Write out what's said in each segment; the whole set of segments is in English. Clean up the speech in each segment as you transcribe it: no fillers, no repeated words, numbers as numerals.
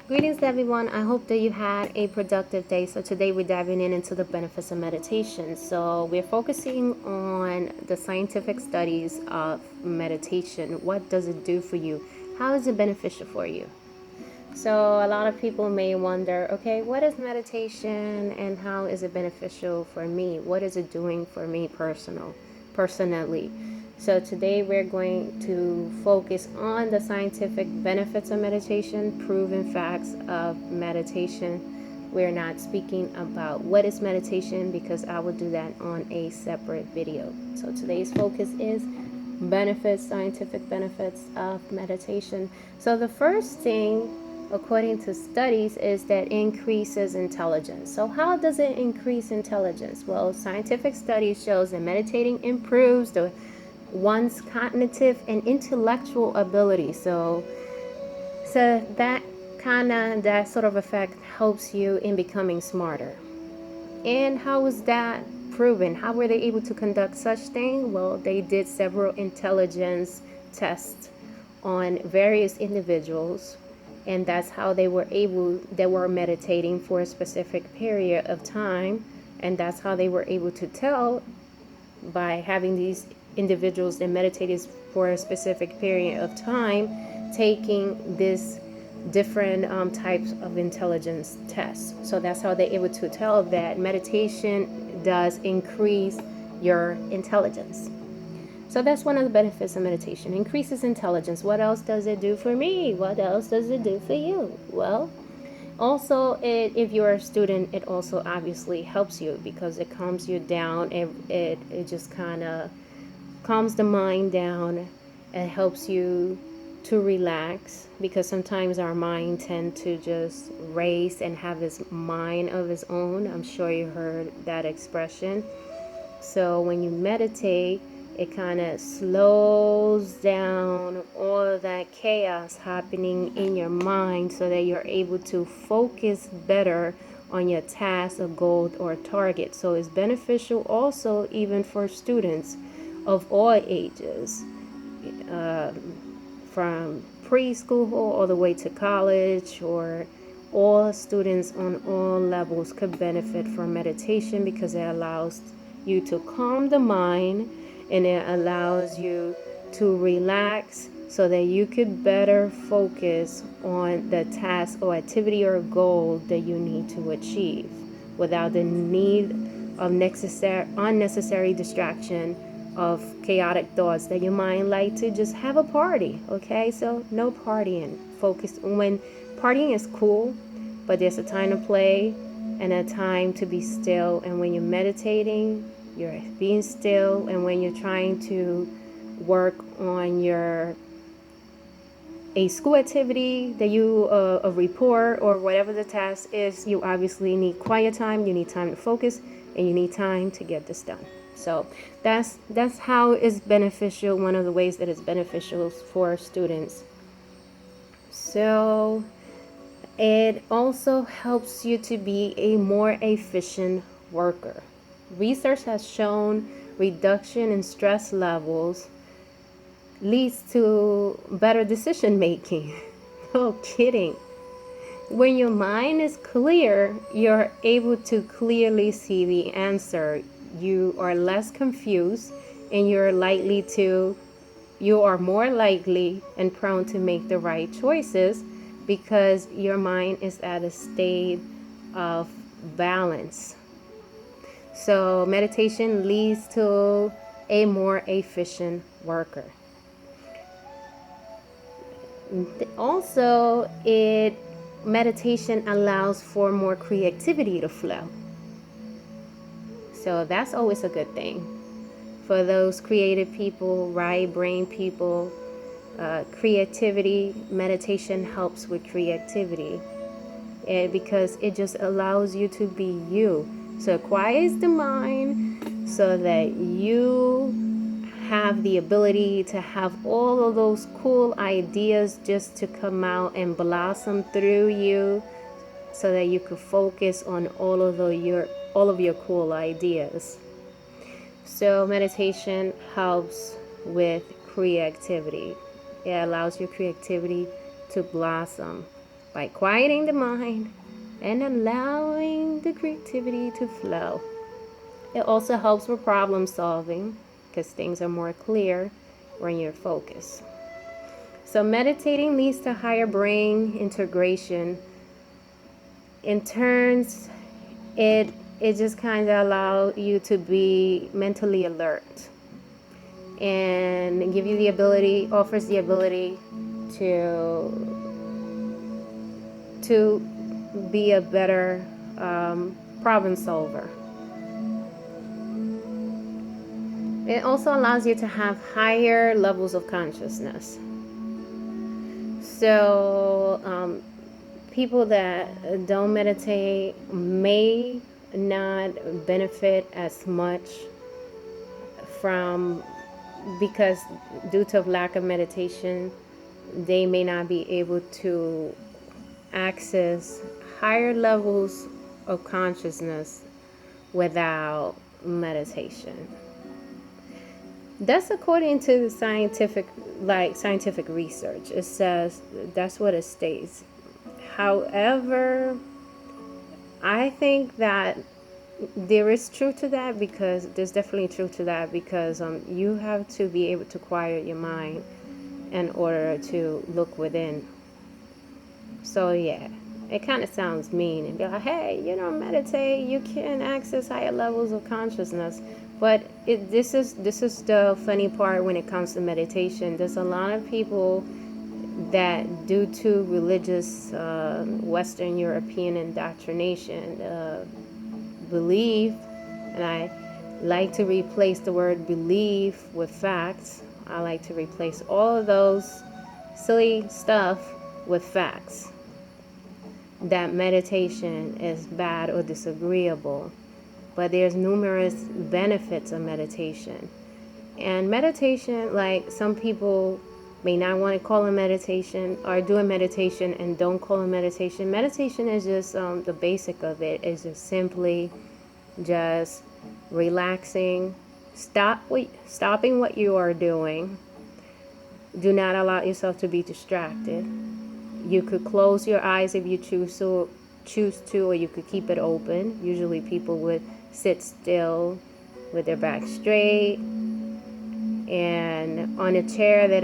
Greetings everyone. I hope that you had a productive day. So today we're diving into the benefits of meditation. So we're focusing on the scientific studies of meditation. What does it do for you? How is it beneficial for you? So a lot of people may wonder, okay, what is meditation and how is it beneficial for me? What is it doing for me personally? So today we're going to focus on the scientific benefits of meditation, proven facts of meditation. We're not speaking about what is meditation because I will do that on a separate video. So today's focus is benefits, scientific benefits of meditation. So the first thing, according to studies, is that increases intelligence. So how does it increase intelligence? Well, scientific studies shows that meditating improves one's cognitive and intellectual ability. So that sort of effect helps you in becoming smarter. And how is that proven? How were they able to conduct such thing? Well, they did several intelligence tests on various individuals, and that's how they were meditating for a specific period of time, and that's how they were able to tell by having these individuals that meditated for a specific period of time taking this different types of intelligence tests. So that's how they're able to tell that meditation does increase your intelligence. So that's one of the benefits of meditation. Increases intelligence. What else does it do for me? What else does it do for you? Well, also, if you're a student, it also obviously helps you because it calms you down. It just kind of calms the mind down and helps you to relax, because sometimes our mind tend to just race and have this mind of its own. I'm sure you heard that expression. So when you meditate, it kind of slows down all of that chaos happening in your mind so that you're able to focus better on your task, a goal, or a target. So it's beneficial also even for students of all ages, uh, from preschool all the way to college, or all students on all levels could benefit from meditation because it allows you to calm the mind and it allows you to relax so that you could better focus on the task or activity or goal that you need to achieve without the need of unnecessary distraction of chaotic thoughts that your mind like to just have a party. Okay, so no partying. Focus when partying is cool, but there's a time to play and a time to be still. And when you're meditating, you're being still. And when you're trying to work on a school activity that a report or whatever the task is, you obviously need quiet time, you need time to focus, and you need time to get this done. So that's how it's beneficial, one of the ways that it's beneficial for students. So it also helps you to be a more efficient worker. Research has shown reduction in stress levels leads to better decision making. No kidding. When your mind is clear, you're able to clearly see the answer. You are less confused, and you are more likely and prone to make the right choices because your mind is at a state of balance. So meditation leads to a more efficient worker. Also, meditation allows for more creativity to flow. So that's always a good thing for those creative people, right brain people. Creativity, meditation helps with creativity, because it just allows you to be you. So it quiets the mind so that you have the ability to have all of those cool ideas just to come out and blossom through you, so that you could focus on all of your cool ideas. So meditation helps with creativity. It allows your creativity to blossom. by quieting the mind and allowing the creativity to flow. It also helps with problem solving because things are more clear when you're focused. So meditating leads to higher brain integration. In turns, it just kind of allows you to be mentally alert and give you the ability, offers the ability to be a better problem solver. It also allows you to have higher levels of consciousness. So people that don't meditate may not benefit as much from, because due to lack of meditation, they may not be able to access higher levels of consciousness without meditation. That's according to the scientific research. It says that's what it states. However, I think that there is truth to that, because there's definitely truth to that, because you have to be able to quiet your mind in order to look within. So yeah, it kind of sounds mean and be like, hey, you don't meditate, you can access higher levels of consciousness. But this is the funny part when it comes to meditation. There's a lot of people that, due to religious Western European indoctrination, believe, and I like to replace the word believe with facts. I like to replace all of those silly stuff with facts, that meditation is bad or disagreeable. But there's numerous benefits of meditation. And meditation, like some people may not want to call it meditation, or doing meditation and don't call it meditation. Meditation is just the basic of it is just simply just relaxing, stopping what you are doing. Do not allow yourself to be distracted. You could close your eyes if you choose to, or you could keep it open. Usually people would sit still with their back straight and on a chair that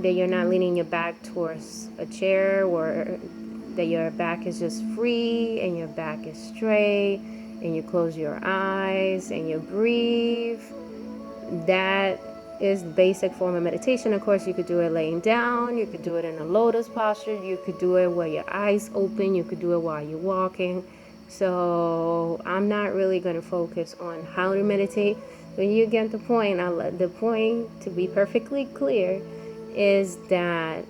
you're not leaning your back towards a chair, or that your back is just free and your back is straight, and you close your eyes and you breathe. That is the basic form of meditation. Of course, you could do it laying down, you could do it in a lotus posture, you could do it with your eyes open, you could do it while you're walking. So I'm not really going to focus on how to meditate. When you get the point, the point, to be perfectly clear, is that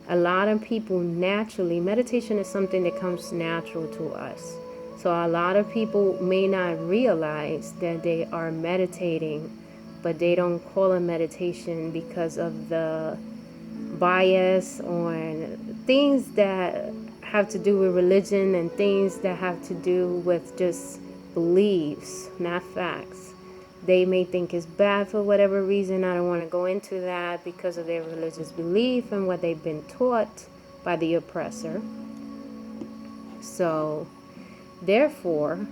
a lot of people naturally, meditation is something that comes natural to us. So a lot of people may not realize that they are meditating, but they don't call it meditation because of the bias on things that have to do with religion and things that have to do with just beliefs, not facts. They may think it's bad for whatever reason. I don't want to go into that, because of their religious belief and what they've been taught by the oppressor. So therefore,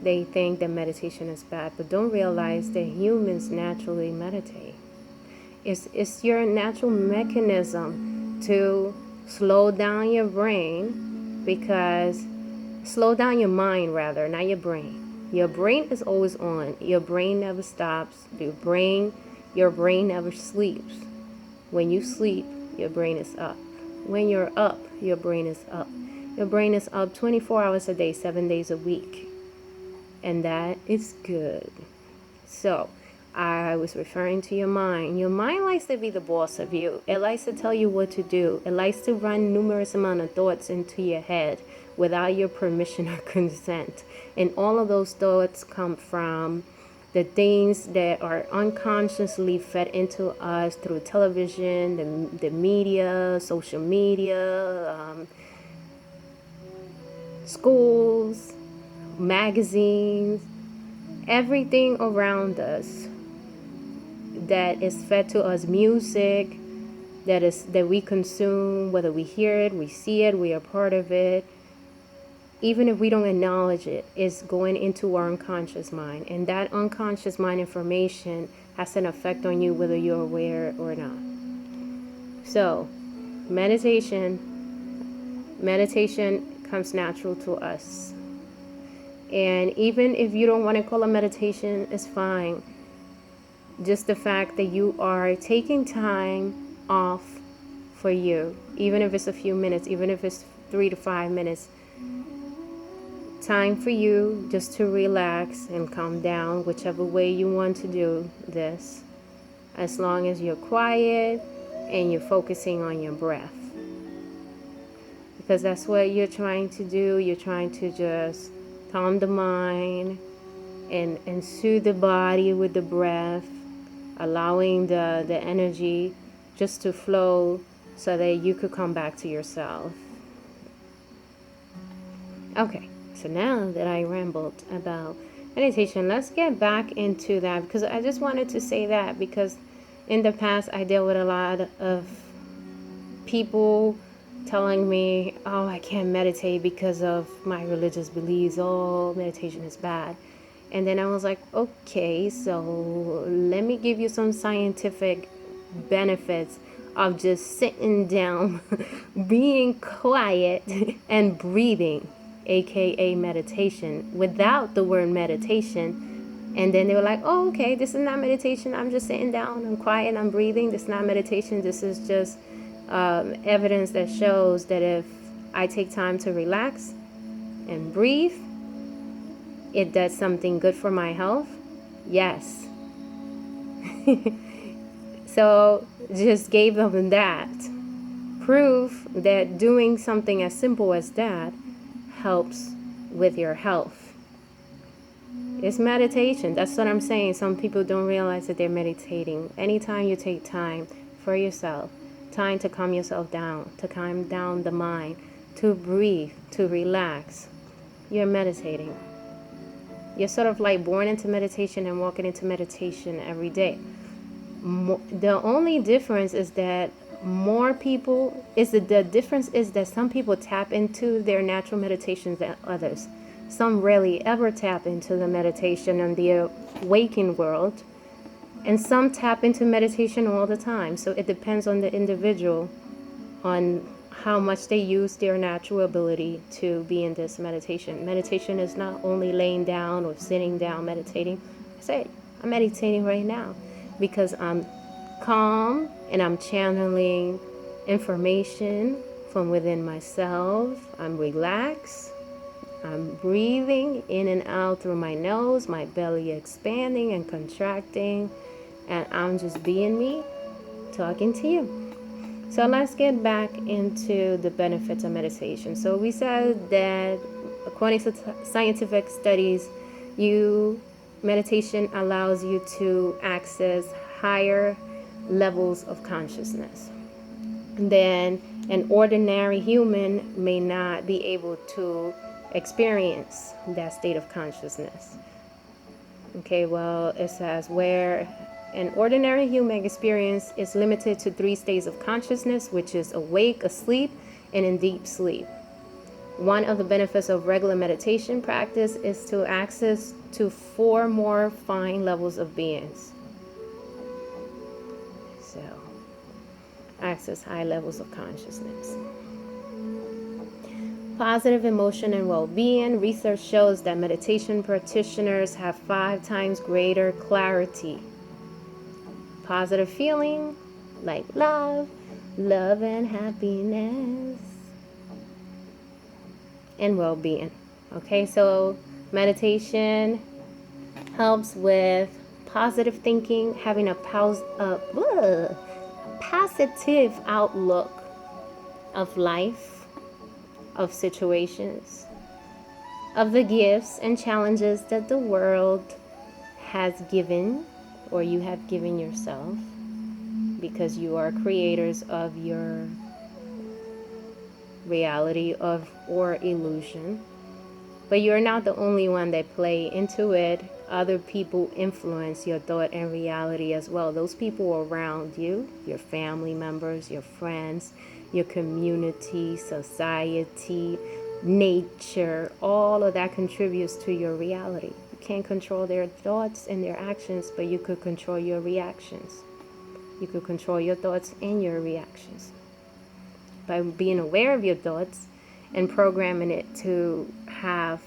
they think that meditation is bad, but don't realize that humans naturally meditate. It's your natural mechanism to slow down your brain, because slow down your mind rather, not your brain. Your brain is always on. Your brain never stops. Your brain never sleeps. When you sleep, your brain is up. When you're up, your brain is up. Your brain is up 24 hours a day, 7 days a week. And that is good. So I was referring to your mind. Your mind likes to be the boss of you. It likes to tell you what to do. It likes to run numerous amount of thoughts into your head without your permission or consent. And all of those thoughts come from the things that are unconsciously fed into us through television, the media, social media, schools, magazines, everything around us that is fed to us, music, that we consume, whether we hear it, we see it, we are part of it, even if we don't acknowledge it, is going into our unconscious mind. And that unconscious mind information has an effect on you whether you're aware or not. So, meditation comes natural to us. And even if you don't want to call it meditation, it's fine. Just the fact that you are taking time off for you, even if it's a few minutes, even if it's 3 to 5 minutes, time for you just to relax and calm down, whichever way you want to do this, as long as you're quiet and you're focusing on your breath, because that's what you're trying to do. You're trying to just calm the mind and soothe the body with the breath, allowing the energy just to flow so that you could come back to yourself. Okay, so now that I rambled about meditation, let's get back into that, because I just wanted to say that because in the past I dealt with a lot of people telling me, oh, I can't meditate because of my religious beliefs. Oh, meditation is bad. And then I was like, okay, so let me give you some scientific benefits of just sitting down, being quiet, and breathing, aka meditation, without the word meditation. And then they were like, oh, okay, this is not meditation. I'm just sitting down, I'm quiet, I'm breathing. This is not meditation. This is just evidence that shows that if I take time to relax and breathe, it does something good for my health. Yes. So just gave them that proof that doing something as simple as that helps with your health. It's meditation. That's what I'm saying. Some people don't realize that they're meditating. Anytime you take time for yourself, time to calm yourself down, to calm down the mind, to breathe, to relax, you're meditating. You're sort of like born into meditation and walking into meditation every day. The only difference is that the difference is that some people tap into their natural meditations than others. Some rarely ever tap into the meditation in the waking world, and some tap into meditation all the time. So it depends on the individual on how much they use their natural ability to be in this meditation. Meditation is not only laying down or sitting down meditating. I say, I'm meditating right now because I'm calm and I'm channeling information from within myself. I'm relaxed. I'm breathing in and out through my nose, my belly expanding and contracting, and I'm just being me, talking to you. So let's get back into the benefits of meditation. So we said that according to scientific studies, meditation allows you to access higher levels of consciousness than an ordinary human may not be able to experience that state of consciousness. Okay, well, it says where an ordinary human experience is limited to 3 states of consciousness, which is awake, asleep, and in deep sleep. One of the benefits of regular meditation practice is to access to 4 more fine levels of beings. So, access high levels of consciousness. Positive emotion and well-being. Research shows that meditation practitioners have 5 times greater clarity. Positive feeling like love and happiness, and well-being. Okay, so meditation helps with positive thinking, having a positive outlook of life, of situations, of the gifts and challenges that the world has given, or you have given yourself, because you are creators of your reality or illusion. But you're not the only one that play into it. Other people influence your thought and reality as well. Those people around you, your family members, your friends, your community, society, nature, all of that contributes to your reality. You can't control their thoughts and their actions, but you could control your reactions. You could control your thoughts and your reactions by being aware of your thoughts and programming it to have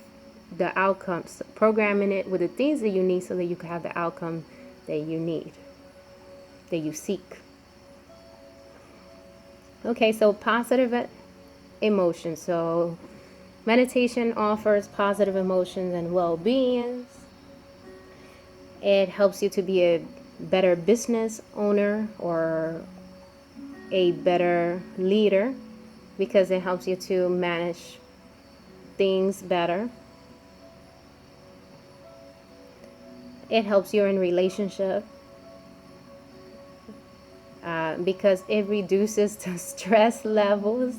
the outcomes, programming it with the things that you need so that you can have the outcome that you need, that you seek. Okay, so positive emotions. So meditation offers positive emotions and well-being. It helps you to be a better business owner or a better leader because it helps you to manage things better. It helps you in relationship because it reduces the stress levels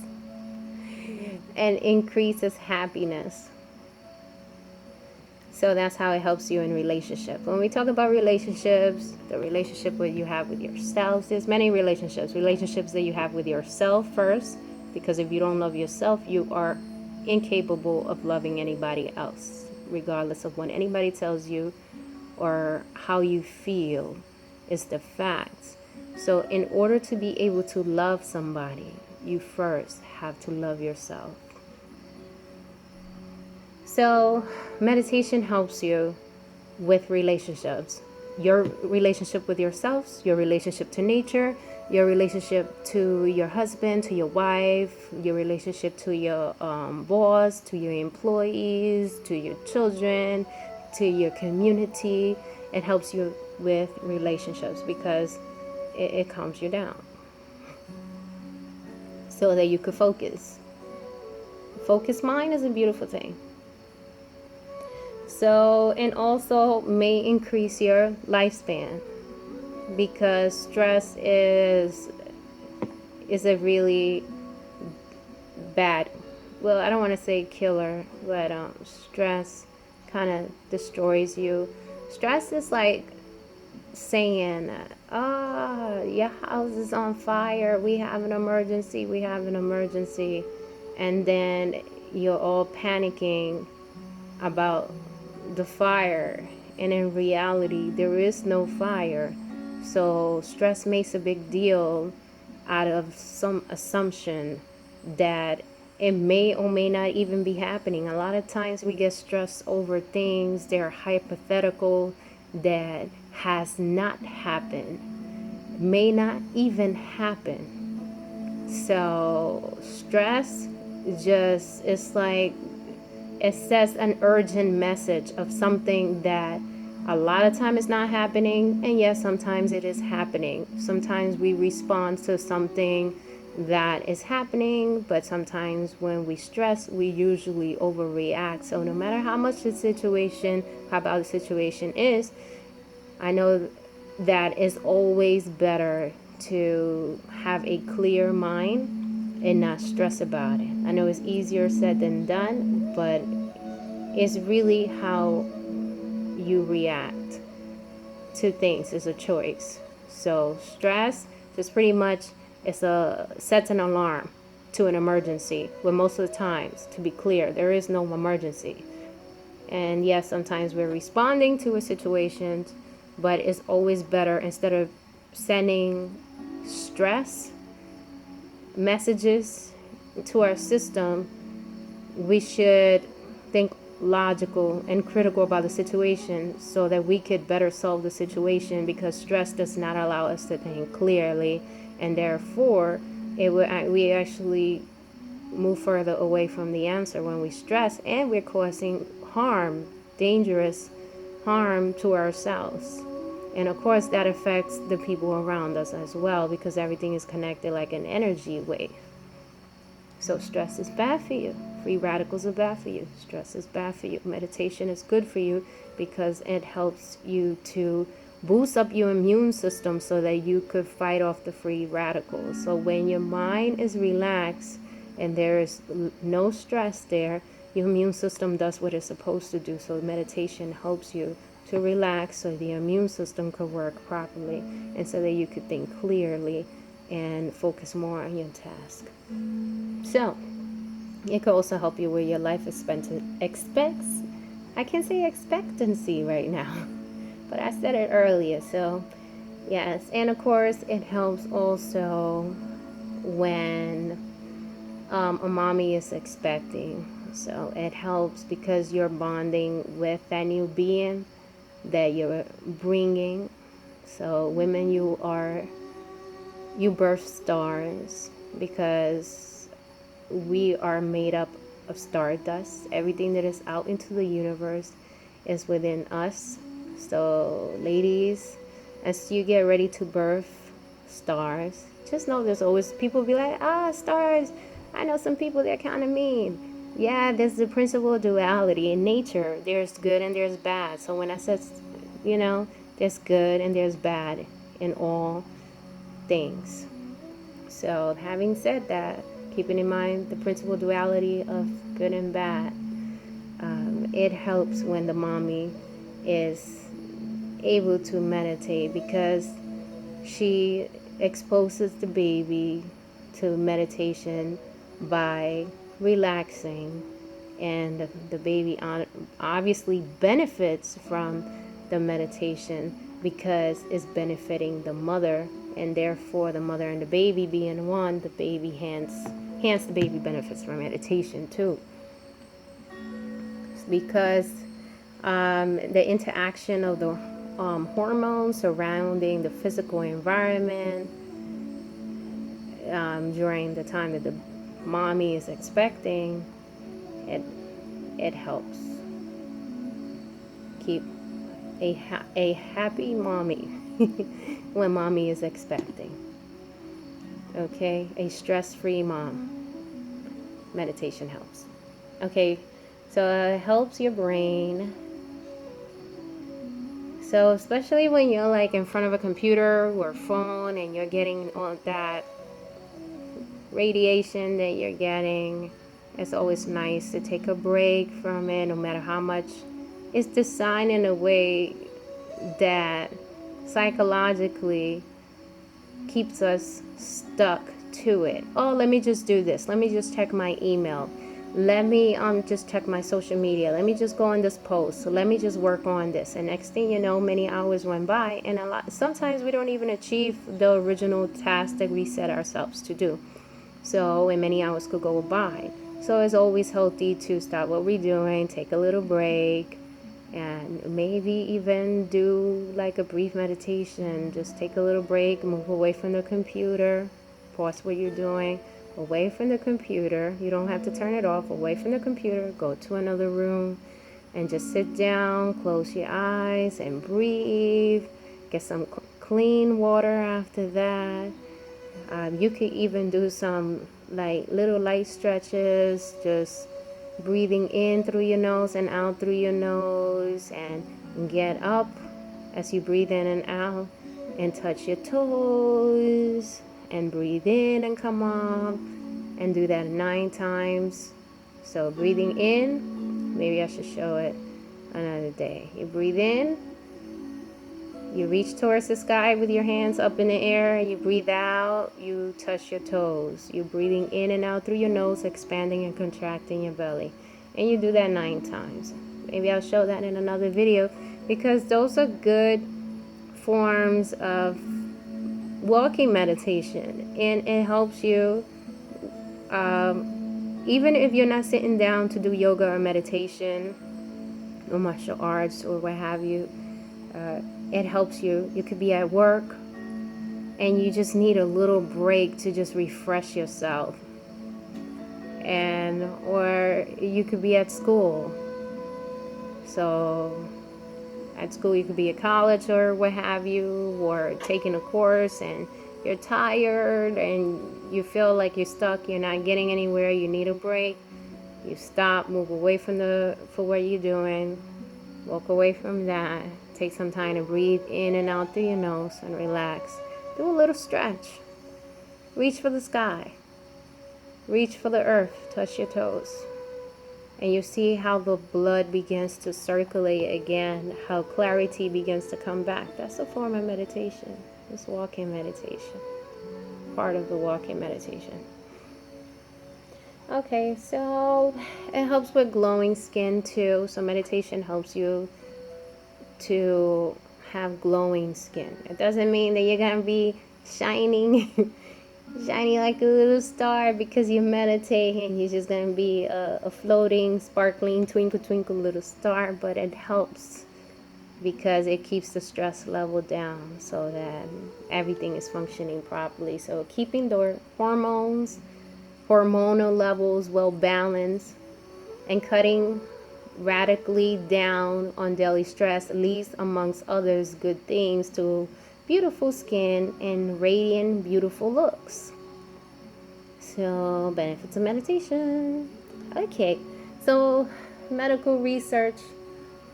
and increases happiness. So that's how it helps you in relationship. When we talk about relationships, the relationship that you have with yourself, there's many relationships. Relationships that you have with yourself first, because if you don't love yourself, you are incapable of loving anybody else, regardless of what anybody tells you or how you feel is the facts. So in order to be able to love somebody, you first have to love yourself. So meditation helps you with relationships. Your relationship with yourself, your relationship to nature, your relationship to your husband, to your wife, your relationship to your boss, to your employees, to your children, to your community. It helps you with relationships because it calms you down so that you could focus. Focused mind is a beautiful thing. So, and also may increase your lifespan because stress is a really bad, well, I don't want to say killer, but stress kind of destroys you. Stress is like saying, your house is on fire, we have an emergency, and then you're all panicking about the fire, and in reality there is no fire. So stress makes a big deal out of some assumption that it may or may not even be happening. A lot of times we get stressed over things that are hypothetical, that has not happened, may not even happen. So stress just, it's like it says an urgent message of something that a lot of time is not happening, and yes, sometimes it is happening. Sometimes we respond to something that is happening, but sometimes when we stress, we usually overreact. So no matter how bad the situation is, I know that it's always better to have a clear mind and not stress about it. I know it's easier said than done, but it's really how you react to things is a choice. So stress just pretty much sets an alarm to an emergency, when most of the times, to be clear, there is no emergency. And yes, sometimes we're responding to a situation, but it's always better, instead of sending stress messages to our system, we should think logical and critical about the situation so that we could better solve the situation, because stress does not allow us to think clearly, and therefore we actually move further away from the answer when we stress, and we're causing harm, dangerous harm to ourselves. And of course that affects the people around us as well, because everything is connected like an energy wave. So stress is bad for you. Free radicals are bad for you. Stress is bad for you. Meditation is good for you because it helps you to boost up your immune system so that you could fight off the free radicals. So when your mind is relaxed and there is no stress there, your immune system does what it's supposed to do. So meditation helps you to relax so the immune system could work properly and so that you could think clearly and focus more on your task. So it could also help you with your life I can't say expectancy right now, but I said it earlier. So yes, and of course it helps also when a mommy is expecting. So it helps because you're bonding with that new being that you're bringing. So women, you birth stars because we are made up of stardust. Everything that is out into the universe is within us. So ladies, as you get ready to birth stars, just know there's always people be like, stars. I know some people, they're kind of mean. Yeah, there's the principle of duality in nature. There's good and there's bad. So when I said, there's good and there's bad in all things. So having said that, keeping in mind the principle duality of good and bad, it helps when the mommy is able to meditate because she exposes the baby to meditation by relaxing, and the baby obviously benefits from the meditation because it's benefiting the mother, and therefore the mother and the baby being one, the baby hence the baby benefits from meditation too, because the interaction of the hormones surrounding the physical environment during the time that the mommy is expecting, it helps keep a happy mommy when mommy is expecting. Okay, a stress-free mom. Meditation helps. Okay, so it helps your brain. So especially when you're like in front of a computer or phone and you're getting all that radiation that you're getting, it's always nice to take a break from it, no matter how much. It's designed in a way that psychologically keeps us stuck to it. Oh, let me just do this. Let me just check my email. Let me just check my social media. Let me just go on this post. So let me just work on this. And next thing you know, many hours went by, and sometimes we don't even achieve the original task that we set ourselves to do. So, and many hours could go by. So it's always healthy to stop what we're doing, take a little break, and maybe even do like a brief meditation. Just take a little break, move away from the computer, pause what you're doing, away from the computer. You don't have to turn it off. Away from the computer, go to another room and just sit down, close your eyes and breathe. Get some clean water after that. You could even do some like little light stretches, just breathing in through your nose and out through your nose, and get up as you breathe in and out, and touch your toes and breathe in and come up, and do that 9 times. So breathing in, maybe I should show it another day. You breathe in, you reach towards the sky with your hands up in the air. You breathe out, you touch your toes. You're breathing in and out through your nose, expanding and contracting your belly. And you do that 9 times. Maybe I'll show that in another video, because those are good forms of walking meditation. And it helps you, even if you're not sitting down to do yoga or meditation or martial arts or what have you, it helps you. You could be at work and you just need a little break to just refresh yourself. Or you could be at school. So at school, you could be at college or what have you, or taking a course and you're tired and you feel like you're stuck, you're not getting anywhere, you need a break. You stop, move away from what you're doing, walk away from that. Take some time to breathe in and out through your nose and relax. Do a little stretch. Reach for the sky. Reach for the earth. Touch your toes. and you see how the blood begins to circulate again, how clarity begins to come back. That's a form of meditation. It's walking meditation, part of the walking meditation. Okay, so it helps with glowing skin too. So meditation helps you to have glowing skin. It doesn't mean that you're gonna be shining shiny like a little star because you meditate and you're just gonna be a floating, sparkling, twinkle twinkle little star, but it helps because it keeps the stress level down so that everything is functioning properly. So keeping the hormonal levels well balanced, and cutting radically down on daily stress leads, amongst others good things, to beautiful skin and radiant, beautiful looks. So, benefits of meditation. Okay, so medical research,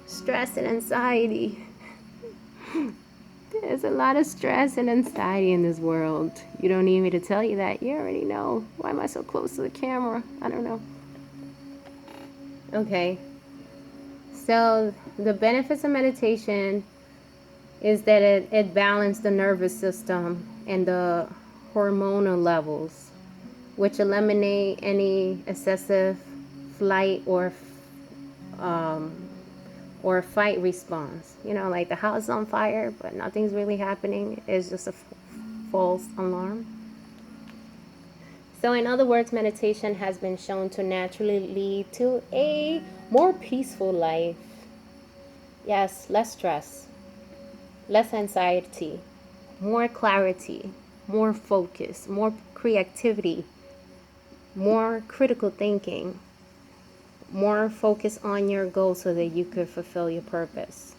stress and anxiety. There's a lot of stress and anxiety in this world. You don't need me to tell you that. You already know. Why am I so close to the camera? I don't know. Okay. So the benefits of meditation is that it balances the nervous system and the hormonal levels, which eliminate any excessive flight or fight response. You know, like the house is on fire, but nothing's really happening. It's just a false alarm. So in other words, meditation has been shown to naturally lead to a more peaceful life. Yes, less stress, less anxiety, more clarity, more focus, more creativity, more critical thinking, more focus on your goal so that you could fulfill your purpose.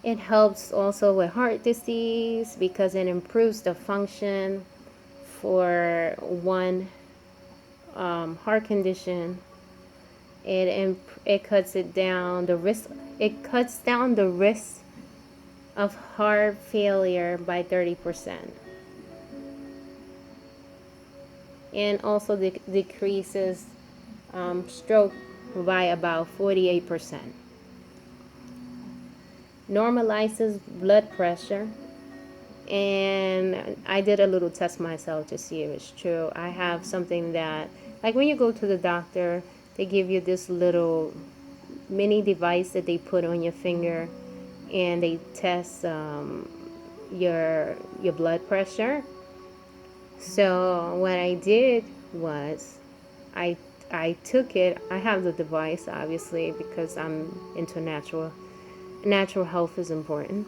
It helps also with heart disease because it improves the function for one heart condition. It cuts it down the risk. It cuts down the risk of heart failure by 30%, and also decreases stroke by about 48%. Normalizes blood pressure. And I did a little test myself to see if it's true. I have something that, like when you go to the doctor, they give you this little mini device that they put on your finger, and they test your blood pressure. So what I did was I took it. I have the device obviously because I'm into natural health is important.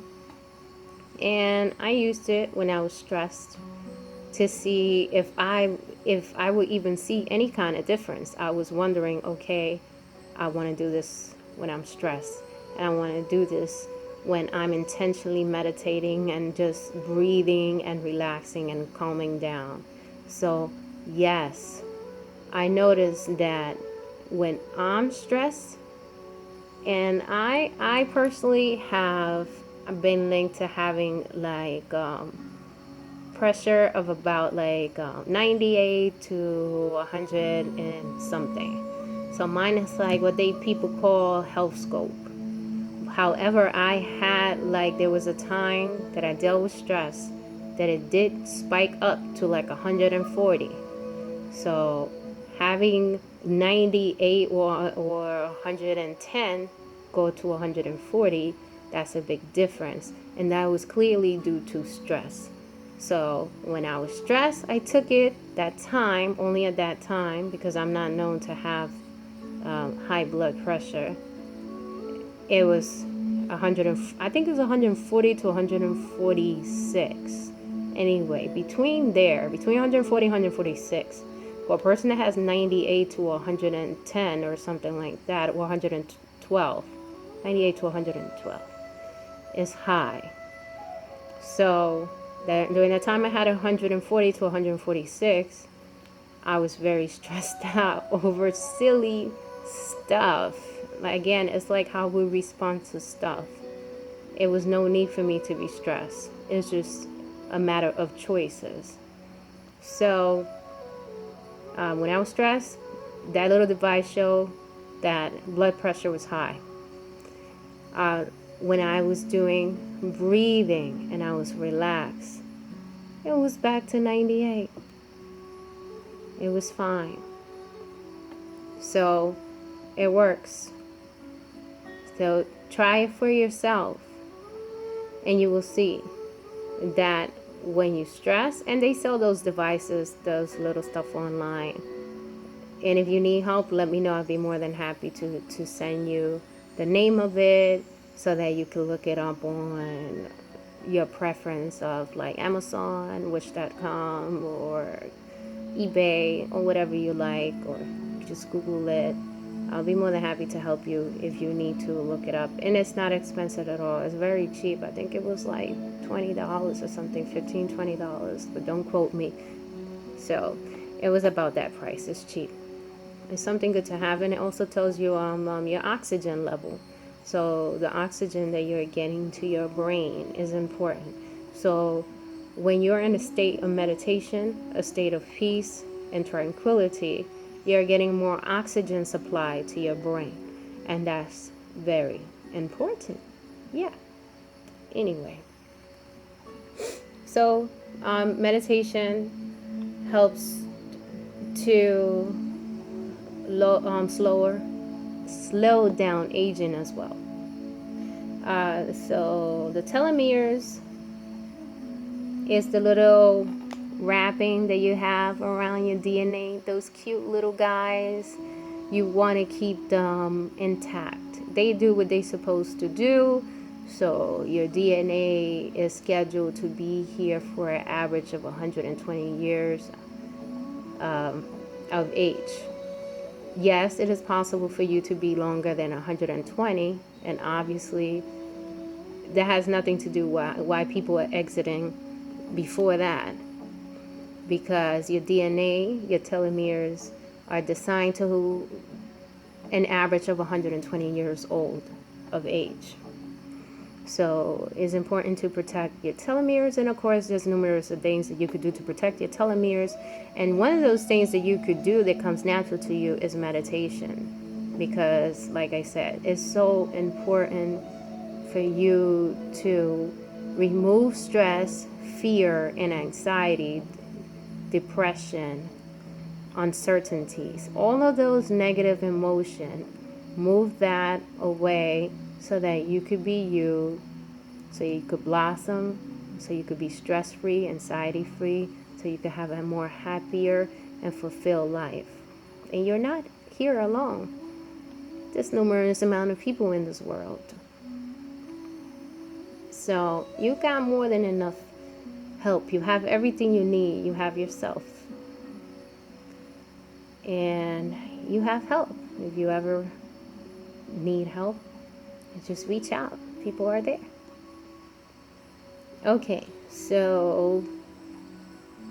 And I used it when I was stressed to see if I would even see any kind of difference. I was wondering, okay, I want to do this when I'm stressed, and I want to do this when I'm intentionally meditating and just breathing and relaxing and calming down. So yes, I noticed that when I'm stressed, and I personally have been linked to having like pressure of about like 98 to 100 and something. So mine is like what people call health scope. However, I had like, there was a time that I dealt with stress that it did spike up to like 140. So having 98 or 110 go to 140, that's a big difference. And that was clearly due to stress. So when I was stressed, I took it that time, only at that time, because I'm not known to have high blood pressure. It was 100, I think it was 140 to 146. Anyway, between 140 and 146, for a person that has 98 to 110 or something like that, or 112, 98 to 112 is high. So during the time I had 140 to 146, I was very stressed out over silly stuff. Again, it's like how we respond to stuff. It was no need for me to be stressed. It's just a matter of choices. So when I was stressed, that little device showed that blood pressure was high. When I was doing breathing and I was relaxed, it was back to 98. It was fine. So it works. So try it for yourself, and you will see that when you stress, and they sell those devices, those little stuff online. And if you need help, let me know. I'd be more than happy to send you the name of it so that you can look it up on your preference of like Amazon, Wish.com, or eBay, or whatever you like, or just Google it. I'll be more than happy to help you if you need to look it up. And it's not expensive at all. It's very cheap. I think it was like $20 or something, $15, $20, but don't quote me. So it was about that price. It's cheap. It's something good to have, and it also tells you your oxygen level. So the oxygen that you're getting to your brain is important. So when you're in a state of meditation, a state of peace and tranquility, you're getting more oxygen supply to your brain, and that's very important. Yeah. Anyway, so meditation helps to slow down aging as well. So the telomeres is the little wrapping that you have around your DNA. Those cute little guys, you want to keep them intact. They do what they're supposed to do. So your DNA is scheduled to be here for an average of 120 years of age. Yes, it is possible for you to be longer than 120, and obviously that has nothing to do why people are exiting before that, because your DNA, your telomeres, are designed to an average of 120 years old of age. So it's important to protect your telomeres, and of course there's numerous of things that you could do to protect your telomeres, and one of those things that you could do that comes natural to you is meditation, because like I said, it's so important for you to remove stress, fear, and anxiety, depression, uncertainties, all of those negative emotion. Move that away so that you could be you, so you could blossom, so you could be stress-free, anxiety-free, so you could have a more happier and fulfilled life. And you're not here alone. There's numerous amount of people in this world. So you got more than enough help. You have everything you need. You have yourself. And you have help. If you ever need help, just reach out. People are there. Okay, so